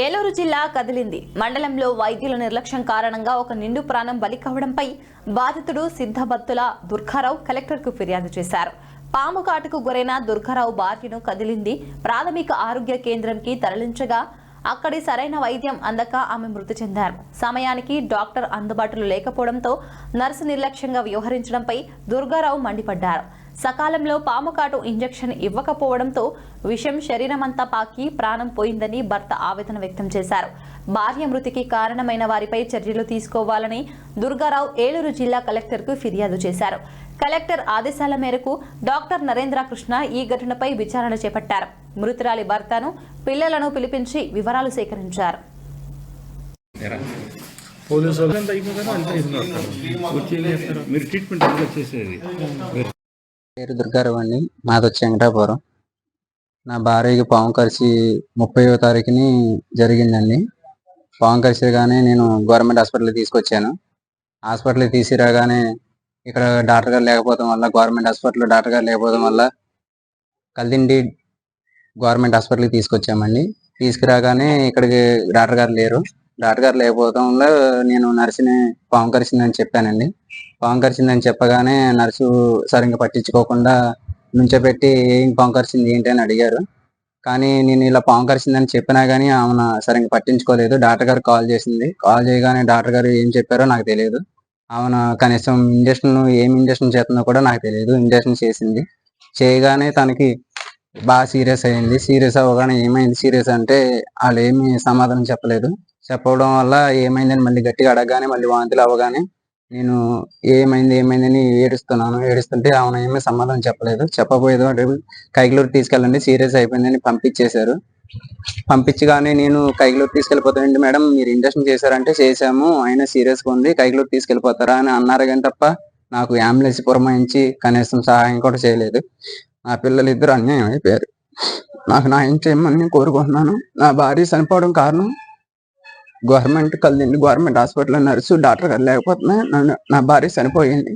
ఏలూరు జిల్లా కదిలింది మండలంలో వైద్యుల నిర్లక్ష్యం కారణంగా ఒక నిండు ప్రాణం బలి కావడంపై బాధితుడు సిద్ధబత్తుల దుర్గారావు కలెక్టర్కు ఫిర్యాదు చేశారు. పాము కాటుకు గురైన దుర్గారావు భార్యను కదిలింది ప్రాథమిక ఆరోగ్య కేంద్రంకి తరలించగా అక్కడి సరైన వైద్యం అందక ఆమె మృతి చెందారు. సమయానికి డాక్టర్ అందుబాటులో లేకపోవడంతో నర్సు నిర్లక్ష్యంగా వ్యవహరించడంపై దుర్గారావు మండిపడ్డారు. సకాలంలో పాముకాటు ఇంజెక్షన్ ఇవ్వకపోవడంతో విషం శరీరమంతా పాకి ప్రాణం పోయిందని భర్త ఆవేదన వ్యక్తం చేశారు. భార్య మృతికి కారణమైన వారిపై చర్యలు తీసుకోవాలని దుర్గారావు ఏలూరు జిల్లా కలెక్టర్కు ఫిర్యాదు చేశారు. కలెక్టర్ ఆదేశాల మేరకు డాక్టర్ నరేంద్ర కృష్ణ ఈ ఘటనపై విచారణ చేపట్టారు. మృతురాలి భర్తను పిల్లలను పిలిపించి వివరాలు సేకరించారు. పేరు దుర్గారావు అండి. మాది వచ్చి వెంకటాపురం. నా భార్యకి పాము కరిచి 30వ తారీఖుని జరిగిందండి. పాము కరిచగానే నేను గవర్నమెంట్ హాస్పిటల్కి తీసుకొచ్చాను. హాస్పిటల్కి తీసుకురాగానే ఇక్కడ డాక్టర్ గారు లేకపోవడం వల్ల గవర్నమెంట్ హాస్పిటల్లో డాక్టర్ గారు లేకపోవడం వల్ల కల్దిండి గవర్నమెంట్ హాస్పిటల్కి తీసుకొచ్చామండి. తీసుకురాగానే ఇక్కడికి డాక్టర్ గారు లేరు. డాక్టర్ గారు లేకపోవడం వల్ల నేను నర్సుని పాము కరిచిందని చెప్పానండి. పాము కరిచిందని చెప్పగానే నర్సు సరిగ్గా పట్టించుకోకుండా నుంచోబెట్టి ఏం పాము కరిచింది ఏంటి అని అడిగారు. కానీ నేను ఇలా పాము కరిచిందని చెప్పినా కానీ ఆమె సరిగ్గా పట్టించుకోలేదు. డాక్టర్ గారు కాల్ చేసింది. కాల్ చేయగానే డాక్టర్ గారు ఏం చెప్పారో నాకు తెలియదు. ఆమె కనీసం ఏం ఇంజక్షన్ చేస్తుందో కూడా నాకు తెలియదు. ఇంజక్షన్ చేసింది. చేయగానే తనకి బాగా సీరియస్ అయింది. సీరియస్ అవ్వగానే ఏమైంది సీరియస్ అంటే వాళ్ళు ఏమీ సమాధానం చెప్పలేదు. చెప్పడం వల్ల ఏమైందని మళ్ళీ గట్టిగా అడగగానే మళ్ళీ వాంతులు అవ్వగానే నేను ఏమైందని ఏడుస్తుంటే ఆమె ఏమీ సమాధానం చెప్పలేదు. చెప్పబోయేది కైగులూరు తీసుకెళ్ళండి సీరియస్ అయిపోయిందని పంపించేశారు. పంపించగానే నేను కైగులూరు తీసుకెళ్ళిపోతానండి మేడం, మీరు ఇంజక్షన్ చేశారంటే చేశాము, అయినా సీరియస్గా ఉంది, కైగులూరు తీసుకెళ్ళిపోతారా అని అన్నారు. కానీ తప్ప నాకు అంబులెన్స్ పురమాయించి కనీసం సహాయం కూడా చేయలేదు. నా పిల్లలు ఇద్దరు అన్యాయం అయిపోయారు. నాకు న్యాయం చేయమని కోరుకుంటున్నాను. నా భార్య చనిపోవడం కారణం గవర్నమెంట్ హాస్పిటల్ నర్సు డాక్టర్ గారు లేకపోతే నా భార్య చనిపోయింది.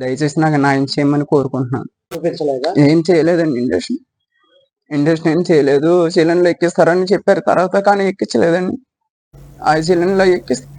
దయచేసి నాకు న్యాయం చేయమని కోరుకుంటున్నాను. ఏం చేయలేదండి. ఇంజక్షన్ ఏం చేయలేదు. సిలిండర్లో ఎక్కిస్తారని చెప్పారు తర్వాత, కానీ ఎక్కించలేదండి. ఆ సిలిండర్లో